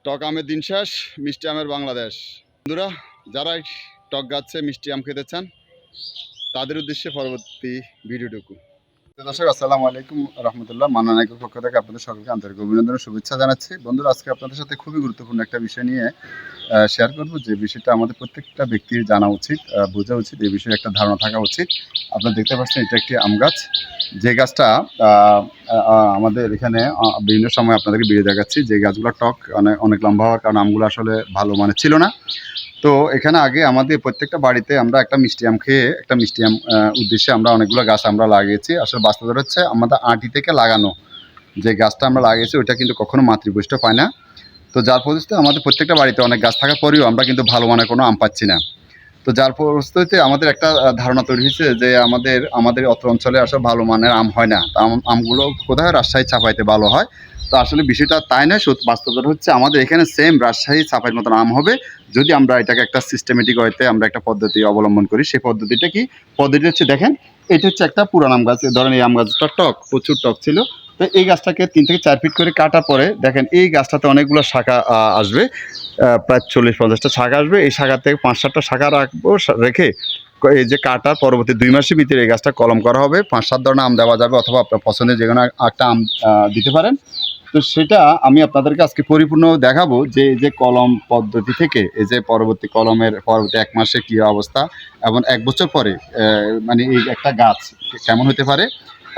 টক আমের দিন শেষ, মিষ্টি আমের বাংলাদেশ। বন্ধুরা, যারা টক গাছে মিষ্টি আম খেতে চান তাদের উদ্দেশ্যে পরবর্তী ভিডিওটুকু। দর্শক আসসালামু আলাইকুম রহমতুল্লাহ। মান্নানাইকের পক্ষ থেকে আপনাদের সকলকে আন্তরিক অভিনন্দন শুভেচ্ছা জানাচ্ছি। বন্ধুরা, আজকে আপনাদের সাথে খুবই গুরুত্বপূর্ণ একটা বিষয় নিয়ে শেয়ার করব, যে বিষয়টা আমাদের প্রত্যেকটা ব্যক্তির জানা উচিত, বোঝা উচিত, এই বিষয়ে একটা ধারণা থাকা উচিত। আপনারা দেখতে পাচ্ছেন এটা একটি আম গাছ, যে গাছটা আমাদের এখানে বিভিন্ন সময় আপনাদেরকে বেরিয়ে দেখাচ্ছি। যে গাছগুলো টক অনেক লম্বা হওয়ার কারণে আমগুলো আসলে ভালো মানে ছিল না। তো এখানে আগে আমাদের প্রত্যেকটা বাড়িতে আমরা একটা মিষ্টি আম খেয়ে একটা মিষ্টি আম উদ্দেশ্যে আমরা অনেকগুলো গাছ আমরা লাগিয়েছি। আসলে বাস্তবতা হচ্ছে আমাদের আঁটি থেকে লাগানো যে গাছটা আমরা লাগিয়েছি ওইটা কিন্তু কখনো মাতৃপুষ্ট পায় না। তো যার ফলশ্রুতিতে আমাদের প্রত্যেকটা বাড়িতে অনেক গাছ থাকার পরেও আমরা কিন্তু ভালো মানের কোনো আম পাচ্ছি না। তো যার ফলশ্রুতিতে আমাদের একটা ধারণা তৈরি হয়েছে যে আমাদের অত্র অঞ্চলে আসলে ভালো মানের আম হয় না। তা আমগুলো কোথায় রাজশাহী চাপাইতে ভালো হয়। তো আসলে বিষয়টা তাই নয়, বাস্তবতা হচ্ছে আমাদের এখানে সেম রাজশাহী চাপাইয়ের মতন আম হবে যদি আমরা এটাকে একটা সিস্টেমেটিক ওয়েতে আমরা একটা পদ্ধতি অবলম্বন করি। সেই পদ্ধতিটা কি? পদ্ধতি হচ্ছে, দেখেন, এটা হচ্ছে একটা পুরান আম গাছ। ধরেন এই আম গাছটা টক, প্রচুর টক ছিল। তো এই গাছটাকে 3 থেকে 4 ফিট করে কাটার পরে দেখেন এই গাছটাতে অনেকগুলো শাখা আসবে, প্রায় 40-50টা শাখা আসবে। এই শাখা থেকে 5-7টা শাখা রাখবো, রেখে এই যে কাটার পরবর্তী 2 মাসের ভিতরে এই গাছটা কলম করা হবে। 5-7 ধরনের আম দেওয়া যাবে, অথবা আপনার পছন্দের যে কোনো একটা আম দিতে পারেন। তো সেটা আমি আপনাদেরকে আজকে পরিপূর্ণ দেখাবো, যে এই যে কলম পদ্ধতি থেকে এই যে পরবর্তী 1 মাসে কী অবস্থা, এবং 1 বছর পরে মানে এই একটা গাছ কেমন হতে পারে।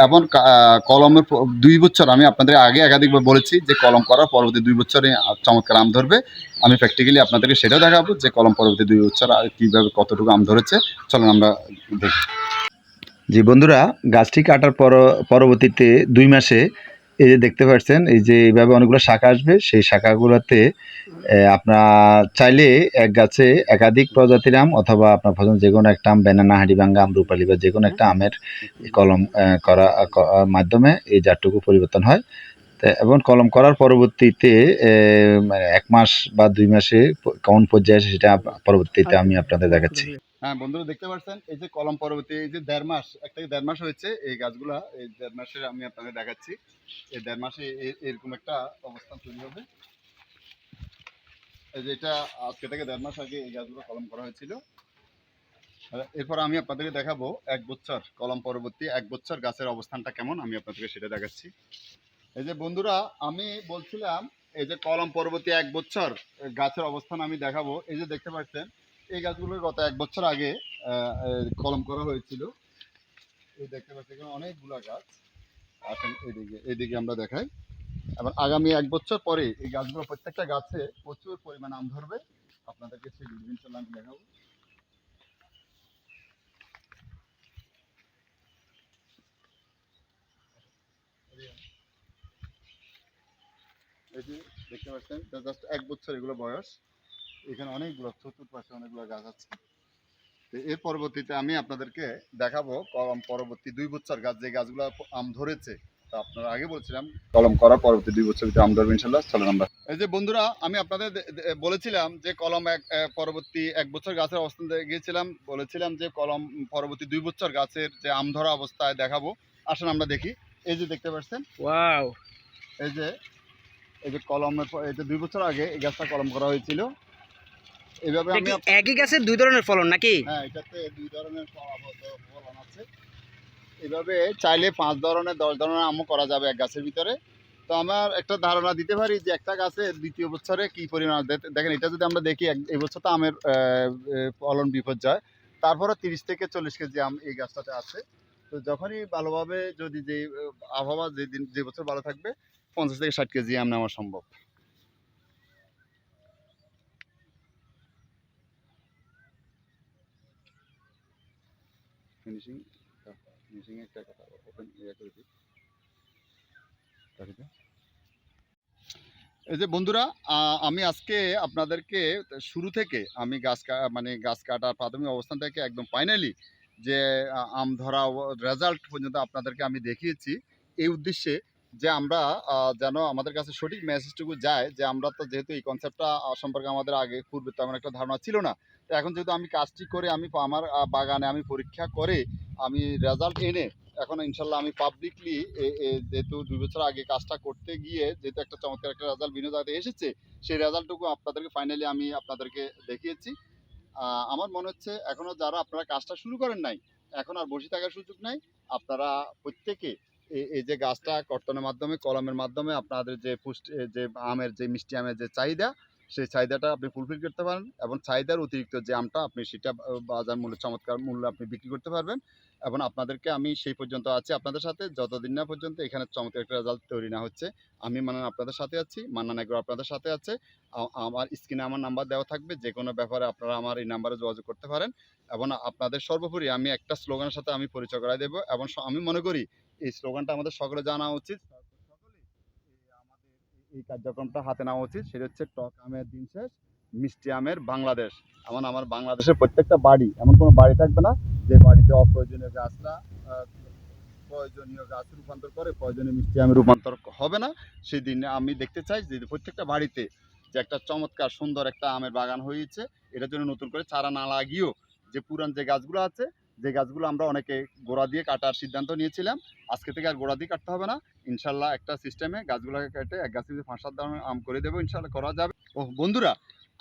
এবং কলমের 2 বছর আমি আপনাদের আগে একাধিকবার বলেছি যে কলম করার পরবর্তী 2 বছরে চমৎকার আম ধরবে। আমি প্র্যাকটিক্যালি আপনাদেরকে সেটাও দেখাবো যে কলম পরবর্তী 2 বছর কীভাবে কতটুকু আম ধরেছে। চলুন আমরা দেখি। জি বন্ধুরা, গাছটি কাটার পরবর্তীতে 2 মাসে এই যে দেখতে পাচ্ছেন, এই যে এইভাবে অনেকগুলো শাখা আসবে। সেই শাখাগুলোতে আপনার চাইলে এক গাছে একাধিক প্রজাতির আম, অথবা আপনার পছন্দ যে কোনো একটা আম, ব্যানানা, হাড়িভাঙ্গা আম, রূপালী বা যে কোনো একটা আমের কলম করার মাধ্যমে এই জাতটুকু পরিবর্তন হয়। এবং কলম করার পরবর্তীতে 1 মাস বা 2 মাসে কোন পর্যায়ে আসে সেটা পরবর্তীতে আমি আপনাদের দেখাচ্ছি। হ্যাঁ বন্ধুরা, দেখতে পাচ্ছেন এই যে কলম পরবর্তী এই যে 1.5 মাস, 1 থেকে 1.5 মাস হয়েছে এই গাছগুলা। এই 1.5 মাসে আমি আপনাদের দেখাচ্ছি। এই 1.5 মাসে এরকম একটা অবস্থান তৈরি হবে। এই যে এটা আজকে থেকে 1.5 মাস আগে এই গাছগুলো কলম করা হয়েছিল। এরপর আমি আপনাদেরকে দেখাবো 1 বছর কলম পরবর্তী 1 বছর গাছের অবস্থানটা কেমন, আমি আপনাদেরকে সেটা দেখাচ্ছি। এই যে বন্ধুরা, আমি বলছিলাম এই যে কলম পরবর্তী 1 বছর গাছের অবস্থান আমি দেখাবো। এই যে দেখতে পাচ্ছেন এই গাছগুলো গত 1 বছর আগে কলম করা হয়েছিল। এই দেখতে পাচ্ছেন এখানে অনেকগুলা গাছ। আসেন এইদিকে আমরা দেখাই। এবং আগামী 1 বছর পরে এই গাছগুলো প্রত্যেকটা গাছে প্রচুর পরিমাণ আম ধরবে। আপনাদেরকে সেই ইনশাআল্লাহ আমি দেখাবো। এই যে দেখতে পাচ্ছেন জাস্ট 1 বছর এগুলো বয়স। এখানে অনেকগুলো চতুর্পাশে অনেকগুলো গাছ আছে। এর পরবর্তীতে আমি আপনাদেরকে দেখাবো কলম পরবর্তী 2 বছর গাছ, যে গাছগুলো আম ধরেছে। তো আপনারা আগে বলছিলাম কলম করার পরবর্তী 2 বছর ভিতরে আম ধরবে ইনশাল্লাহ। চলেন আমরা। এই যে বন্ধুরা, আমি আপনাদের বলেছিলাম যে কলম পরবর্তী 1 বছর গাছের অবস্থান গিয়েছিলাম, বলেছিলাম যে কলম পরবর্তী 2 বছর গাছের যে আম ধরা অবস্থায় দেখাবো। আসুন আমরা দেখি। এই যে দেখতে পাচ্ছেন, ওয়াও, এই যে কলমের এই যে 2 বছর আগে এই গাছটা কলম করা হয়েছিল। এইভাবে এটা আমি কি একই গাছের দুই ধরনের ফলন নাকি? হ্যাঁ, এটাতে 2 ধরনের ফলন আছে। এভাবে চাইলে 5 ধরনের 10 ধরনের আমও করা যাবে এক গাছের ভিতরে। তো আমার একটা ধারণা দিতে পারি যে একটা গাছে দ্বিতীয় বছরে কি পরিমাণ দেখেন। এটা যদি আমরা দেখি এই বছর তো আমের ফলন বিপর্যয়। তারপরে 30 থেকে 40 কেজি আম এই গাছটাতে আছে। তো যখনই ভালোভাবে যদি যে আবহাওয়া যে বছর ভালো থাকবে 50 থেকে 60 কেজি আম নেওয়া সম্ভব। ফিনিশিং একটা কথা ওপেন করে দিই। এই যে বন্ধুরা, আমি আজকে আপনাদেরকে শুরু থেকে আমি গাছ কাটার প্রাথমিক অবস্থান থেকে একদম ফাইনালি যে আম ধরা রেজাল্ট পর্যন্ত আপনাদেরকে আমি দেখিয়েছি। এই উদ্দেশ্যে যে আমরা যেন আমাদের কাছে সঠিক মেসেজটুকু যায়, যে আমরা তো যেহেতু এই কনসেপ্টটা সম্পর্কে আমাদের আগে পূর্বে তেমন একটা ধারণা ছিল না। তো এখন যেহেতু আমি কাজটি করে আমি আমার বাগানে আমি পরীক্ষা করে আমি রেজাল্ট এনে এখন ইনশাল্লাহ আমি পাবলিকলি যেহেতু 2 বছর আগে কাজটা করতে গিয়ে যেহেতু একটা চমৎকার একটা রেজাল্ট বিভিন্ন জায়গাতে এসেছে, সেই রেজাল্টটুকু আপনাদেরকে ফাইনালি আমি আপনাদেরকে দেখিয়েছি। আমার মনে হচ্ছে এখনো যারা আপনারা কাজটা শুরু করেন নাই, এখন আর বসে থাকার সুযোগ নাই। আপনারা প্রত্যেকে এই যে গাছটা কর্তনের মাধ্যমে কলমের মাধ্যমে আপনাদের যে পুষ্টি যে আমের যে মিষ্টি আমের যে চাহিদা, সেই চাহিদাটা আপনি ফুলফিল করতে পারেন এবং চাহিদার অতিরিক্ত যে আমটা আপনি সেটা বাজার মূল্যে চমৎকার মূল্যে আপনি বিক্রি করতে পারবেন। এবং আপনাদেরকে আমি সেই পর্যন্ত আছি আপনাদের সাথে, যতদিন না পর্যন্ত এখানে চমৎকার একটা রেজাল্ট তৈরি না হচ্ছে। আমি মান্নান আপনাদের সাথে আছি, মান্নান এগ্রো আপনাদের সাথে আছে। আমার স্ক্রিনে আমার নাম্বার দেওয়া থাকবে, যে কোনো ব্যাপারে আপনারা আমার এই নাম্বারে যোগাযোগ করতে পারেন। এবং আপনাদের সর্বোপরি আমি একটা স্লোগানের সাথে আমি পরিচয় করাই দেবো, এবং আমি মনে করি এই স্লোগানটা আমাদের সকলে জানা উচিত। সকলে আমাদের এই কার্যক্রমটা হাতে নেওয়া উচিত, সেটা হচ্ছে টক আমের দিন শেষ, মিষ্টি আমের বাংলাদেশ। আমার বাংলাদেশের প্রত্যেকটা বাড়ি, এমন কোনো বাড়ি থাকবে না যে বাড়িতে অপ্রয়োজনীয় গাছটা প্রয়োজনীয় গাছ রূপান্তর করে প্রয়োজনীয় মিষ্টি আমের রূপান্তর হবে না। সেই দিন আমি দেখতে চাই যে প্রত্যেকটা বাড়িতে যে একটা চমৎকার সুন্দর একটা আমের বাগান হয়েছে, এটার জন্য নতুন করে চারা না লাগিয়েও যে পুরান যে গাছগুলো আছে, যে গাছগুলো আমরা অনেকে গোড়া দিয়ে কাটার সিদ্ধান্ত নিয়েছিলাম, আজকে থেকে আর গোড়া দিয়ে কাটতে হবে না। ইনশাল্লাহ একটা সিস্টেমে গাছগুলোকে কেটে এক গাছে যদি 5-7 ধরনের আম করে দেবো, ইনশাল্লাহ করা যাবে। ও বন্ধুরা,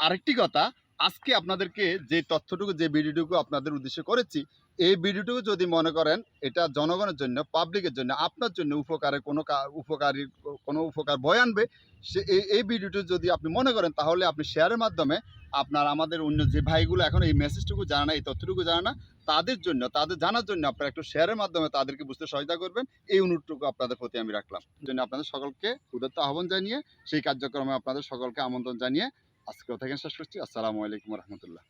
আরেকটি কথা, আজকে আপনাদেরকে যে তথ্যটুকু যে ভিডিওটুকু আপনাদের উদ্দেশ্যে করেছি, এই ভিডিওটুকু যদি মনে করেন এটা জনগণের জন্য পাবলিকের জন্য আপনার জন্য উপকারের উপকারী কোনো উপকার বয়ে আনবে, সে এই ভিডিওটি যদি আপনি মনে করেন, তাহলে আপনি শেয়ারের মাধ্যমে আপনার আমাদের অন্য যে ভাইগুলো এখন এই মেসেজটুকু জানে না, এই তথ্যটুকু জানে না, তাদের জন্য তাদের জানার জন্য আপনারা একটু শেয়ারের মাধ্যমে তাদেরকে বুঝতে সহায়তা করবেন। এই অনুরোধটুকু আপনাদের প্রতি আমি রাখলাম। জন্য আপনাদের সকলকে উদাত্ত আহ্বান জানিয়ে সেই কার্যক্রমে আপনাদের সকলকে আমন্ত্রণ জানিয়ে আজকে কথা শেষ করছি। আসসালামু আলাইকুম রহমতুল্লাহ।